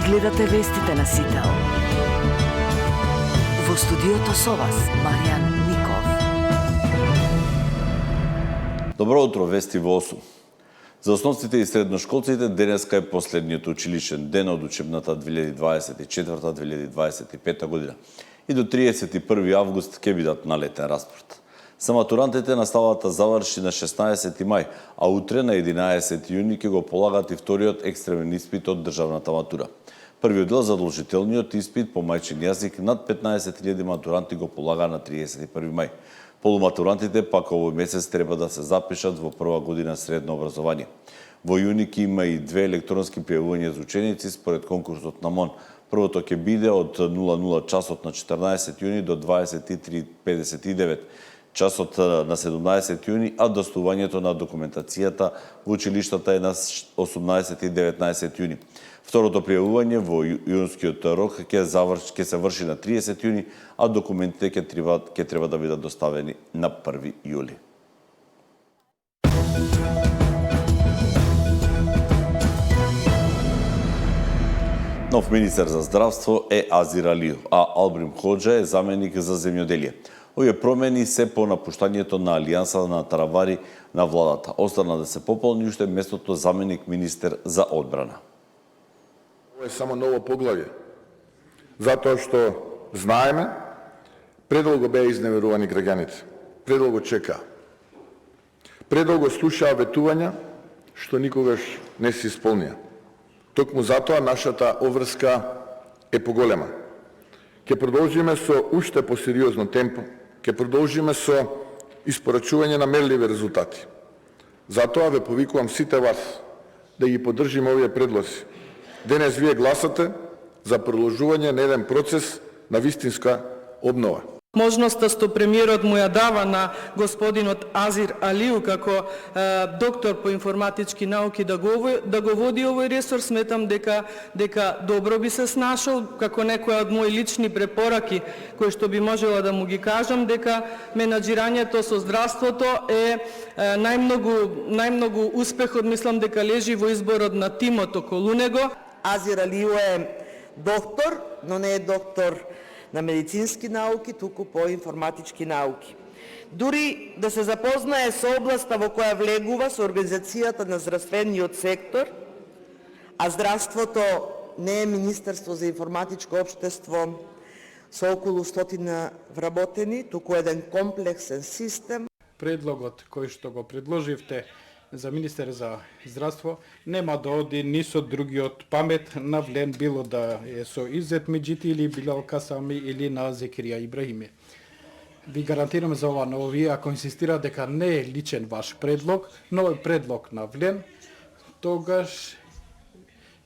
гледате вестите на Сител. Во студиото со вас, Маријан Ников. Добро утро, вести во 8. За основците и средношколците денеска е последниот училишен ден од учебната 2024-2025 година. И до 31 август ќе бидат на летен распорт. За матурантите наставата заврши на 16 мај, а утре на 11 јуни ќе го полагат и вториот екстремен испит од државната матура. Првиот дел задолжителниот испит по мајчин јазик над 15.000 матуранти го полага на 31 мај. Полуматурантите пак овој месец треба да се запишат во прва година средно образование. Во јуни ќе има и 2 електронски пријавувања за ученици според конкурсот на МОН. Првото ќе биде од 00 часот на 14 јуни до 23:59 часот на 17 јуни, а достувањето на документацијата во училиштата е на 18 и 19 јуни. Второто пријавување во јунскиот рок ќе се врши на 30 јуни, а документите ќе треба да бидат доставени на 1 јули. Нов министер за здравство е Азир Алиев, а Албрим Хоџа е заменик за земјоделие. Овие промени се по напуштањето на Алијанса на Таравари на владата. Остана да се пополни уште местото заменик министер за одбрана. Ова е само ново поглавје, затоа што знаеме, предолго беа изневерувани граѓаните, предолго чекаа, предолго слушаа ветувања што никогаш не се исполнија. Токму затоа нашата обврска е поголема. Ќе продолжиме со уште посериозно темпо, ќе продолжиме со испорачување на мерливи резултати. Затоа ве повикувам сите вас да ги поддржиме овие предлози. Денес вие гласате за продолжување на еден процес на вистинска обнова. Можноста што премиерот му ја дава на господинот Азир Алиев како доктор по информатички науки да го води овој ресор, сметам дека добро би се снашол, како некоја од мои лични препораки кои што би можела да му ги кажам, дека менаџирањето со здравството е најмногу успехот, мислам дека лежи во изборот на тимот околу него. Азир Алиев е доктор, но не е доктор на медицински науки, туку по информатички науки. Дури да се запознае со областа во која влегува, со организацијата на здравствениот сектор, а здравството не е Министерство за информатичко општество со околу 100 вработени, туку еден комплексен систем. Предлогот кој што го предложивте за министер за здравство нема да оди ни со другиот памет навлен, било да е со Изет Меджити или Билал Касами или на Зекирија Ибрахими. Ви гарантирам за ова, но вие ако инсистира дека не е личен ваш предлог, но е предлог навлен, тогаш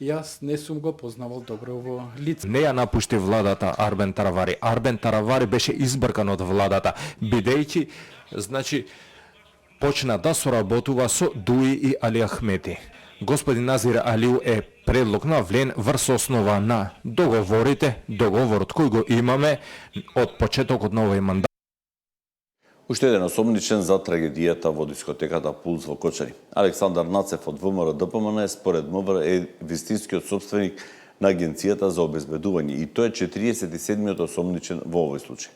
јас не сум го познавал добро во лице. Не ја напушти владата Арбен Таравари. Арбен Таравари беше избркан од владата, бидејќи, значи, почна да соработува со Дуи и Али Ахмети. Господин Азир Алиев е предлог навлен врз основа на договорот кој го имаме од почетокот на овој мандат. Уште еден осомничен за трагедијата во дискотеката Пулс во Кочани. Александар Нацев од ВМРО ДПМН според МВР е вистинскиот собственик на Агенцијата за обезбедување и тој е 47-миот осомничен во овој случај.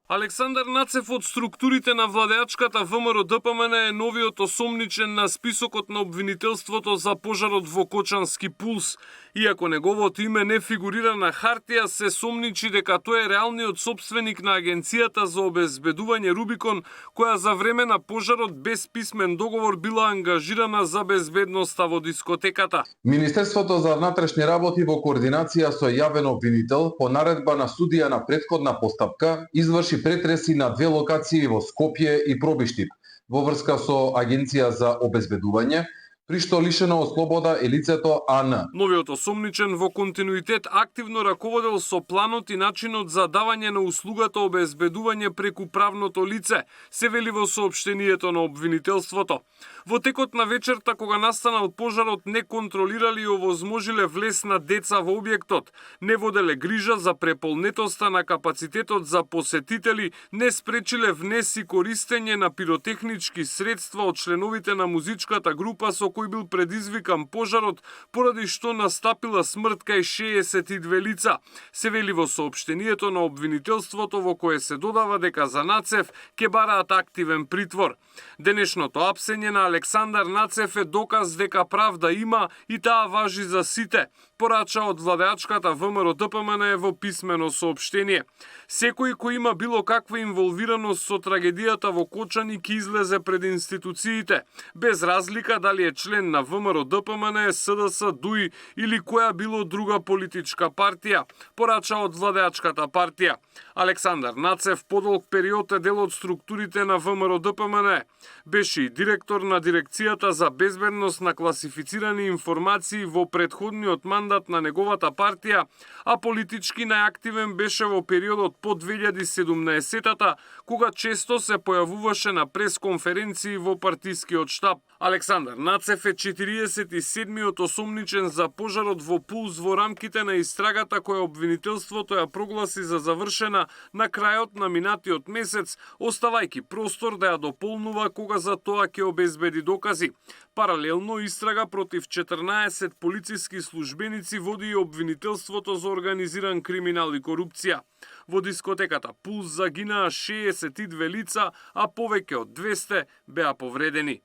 Александар Нацев од структурите на владеачката ВМРО ДПМН е новиот осомничен на списокот на обвинителството за пожарот во Кочански Пулс. Иако неговото име не фигурира на хартија, се сомничи дека тој е реалниот собственик на Агенцијата за обезбедување Рубикон, која за време на пожарот без писмен договор била ангажирана за безбедноста во дискотеката. Министерството за внатрешни работи во координација со јавен обвинител по наредба на судија на претходна постапка изврши претреси на 2 локации во Скопје и Пробиштип во врска со Агенција за обезбедување, при што лишено од слобода е лицето АН. Новиот осомничен во континуитет активно раководел со планот и начинот за давање на услугата обезбедување преку правното лице, се вели во соопштението на обвинителството. Во текот на вечерта, кога настанал пожарот, не контролирали и овозможиле влез на деца во објектот, не воделе грижа за преполнетоста на капацитетот за посетители, не спречиле внес и користење на пиротехнички средства од членовите на музичката група со кој бил предизвикан пожарот, поради што настапила смрт кај 62 лица. Се вели во соопштението на обвинителството во кое се додава дека за Нацев ќе бараат активен притвор. Денешното апсење на Александар Нацев е доказ дека правда има и таа важи за сите, порача од владеачката ВМРО-ДПМН во писмено соопштение. Секој кој има било каква инволвираност со трагедијата во Кочани ќе излезе пред институциите, без разлика дали е член на ВМРО-ДПМН, СДС, ДУИ или која било друга политичка партија, порача од владеачката партија. Александар Нацев подолг период е дел од структурите на ВМРО-ДПМН. Беше и директор на Дирекцијата за безбедност на класифицирани информации во претходниот мандат на неговата партија, а политички најактивен беше во периодот по 2017-та, кога често се појавуваше на пресконференции во партискиот штаб. Александар Нацев е 47-миот осомничен за пожарот во Пулс во рамките на истрагата која обвинителството ја прогласи за завршена на крајот на минатиот месец, оставајќи простор да ја дополнува кога за тоа ќе обезбеди докази. Паралелно истрага против 14 полициски службеници води и обвинителството за организиран криминал и корупција. Во дискотеката Пулс загинаа 62 лица, а повеќе од 200 беа повредени.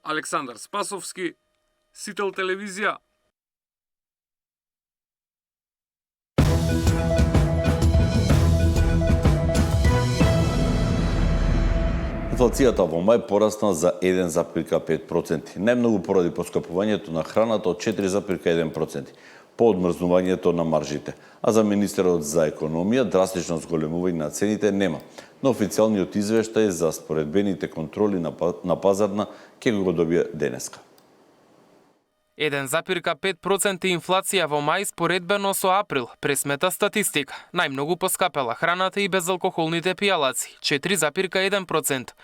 Александар Спасовски, Сител телевизија. Инфлацијата во мај порасна за 1,5%, најмногу поради поскапувањето на храната од 4,1%, по одмрзнувањето на маржите. А за министерот за економија драстично зголемување на цените нема, но официјалниот извештај за споредбените контроли на пазарна ќе го добие денеска. 1,5% инфлација во мај споредбено со април, пресмета статистика. Најмногу поскапела храната и безалкохолните пијалаци, 4,1%.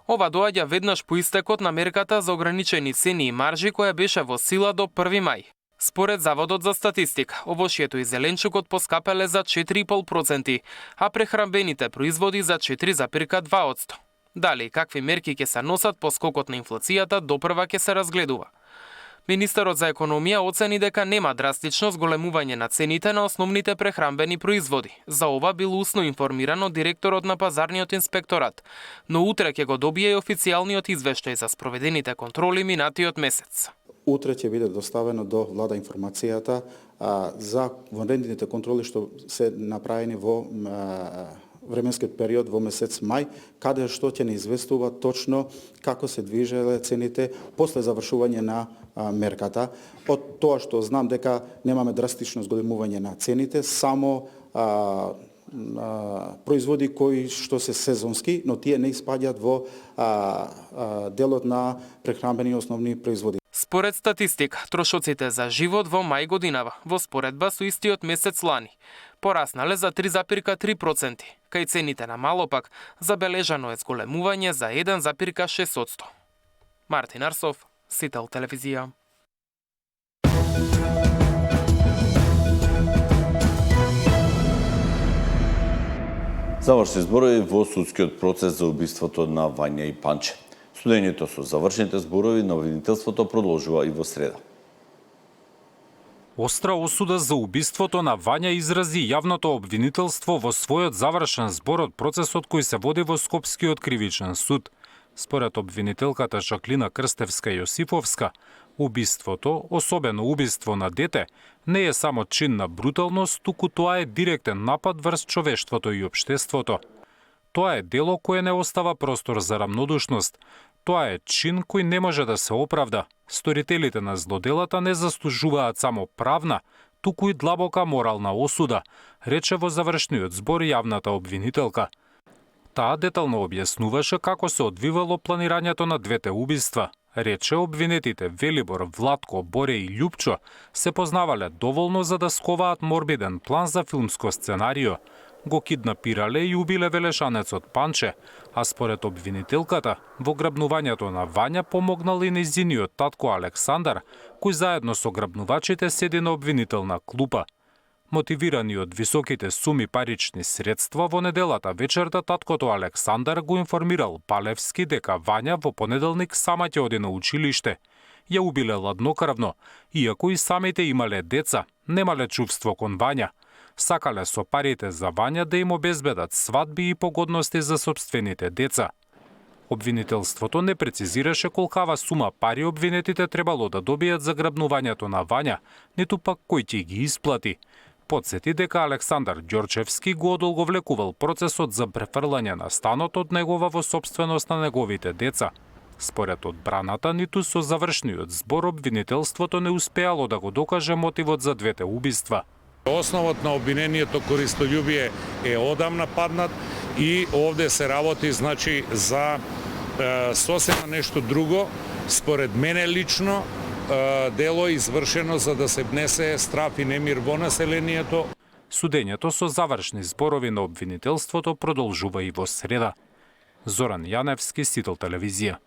Ова доаѓа веднаш по истекот на мерката за ограничени цени и маржи која беше во сила до 1 мај. Според Заводот за статистика, овошјето и зеленчукот поскапеле за 4,5%, а прехранбените производи за 4,2%. Дали и какви мерки ќе се носат по скокот на инфлацијата, допрва ќе се разгледува. Министерот за економија оцени дека нема драстично зголемување на цените на основните прехранбени производи. За ова бил усно информиран од директорот на пазарниот инспекторат, но утре ќе го добие и официјалниот извештај за спроведените контроли минатиот месец. Утре ќе биде доставено до влада информацијата за вонредните контроли што се направени во временскиот период во месец мај, каде што ќе не известува точно како се движеле цените после завршување на мерката. Од тоа што знам дека немаме драстично зголемување на цените, само производи кои што се сезонски, но тие не испаѓаат во делот на прехранбени основни производи. Според статистика, трошоците за живот во мај годинава, во споредба со истиот месец лани, пораснале за 3,3%, кај цените на мало пак забележано е зголемување за 1,6%. Мартин Арсов, Сител телевизија. Завршни зборови во судскиот процес за убиството на Вања и Панче. Судењето со завршените зборови на обвинителството продолжува и во среда. Остра осуда за убиството на Вања изрази јавното обвинителство во својот завршен збор од процесот кој се води во Скопскиот кривичен суд. Според обвинителката Жаклина Крстевска-Јосифовска, убиството, особено убиство на дете, не е само чин на бруталност, туку тоа е директен напад врз човештвото и општеството. Тоа е дело кое не остава простор за рамнодушност. Тоа е чин кој не може да се оправда. Сторителите на злоделата не заслужуваат само правна, туку и длабока морална осуда, рече во завршниот збор јавната обвинителка. Таа детално објаснуваше како се одвивало планирањето на двете убиства. Рече обвинетите Велибор, Владко, Боре и Љупчо се познавале доволно за да сковаат морбиден план за филмско сценарио. Го киднапирале и убиле велешанецот Панче, а според обвинителката, во грабнувањето на Вања помогнал и нејзиниот татко Александар, кој заедно со грабнувачите седи на обвинителна клупа. Мотивирани од високите суми парични средства, во неделата вечерта таткото Александар го информирал Палевски дека Вања во понеделник сама ќе оди на училиште ја убиле ладнокрвно, иако и самите имале деца, немале чувство кон Вања. Сакале со парите за Вања да им обезбедат свадби и погодности за собствените деца. Обвинителството не прецизираше колкава сума пари обвинетите требало да добијат за грабнувањето на Вања, ниту пак кој ќе ги исплати. Подсети дека Александар Ѓорчевски го одолговлекувал процесот за префрлање на станот од негова во собственост на неговите деца. Според одбраната, ниту со завршниот збор обвинителството не успеало да го докаже мотивот за двете убиства. Основот на обвинението користољубие е одамна паднат и овде се работи за сосема нешто друго. Според мене лично дело извршено за да се внесе страф и немир во населението. Судењето со завршни зборови на обвинителството продолжува и во среда. Зоран Јаневски, Сител телевизија.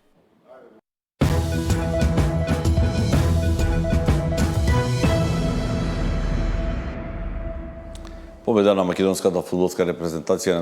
Победа на македонската фудбалска репрезентација на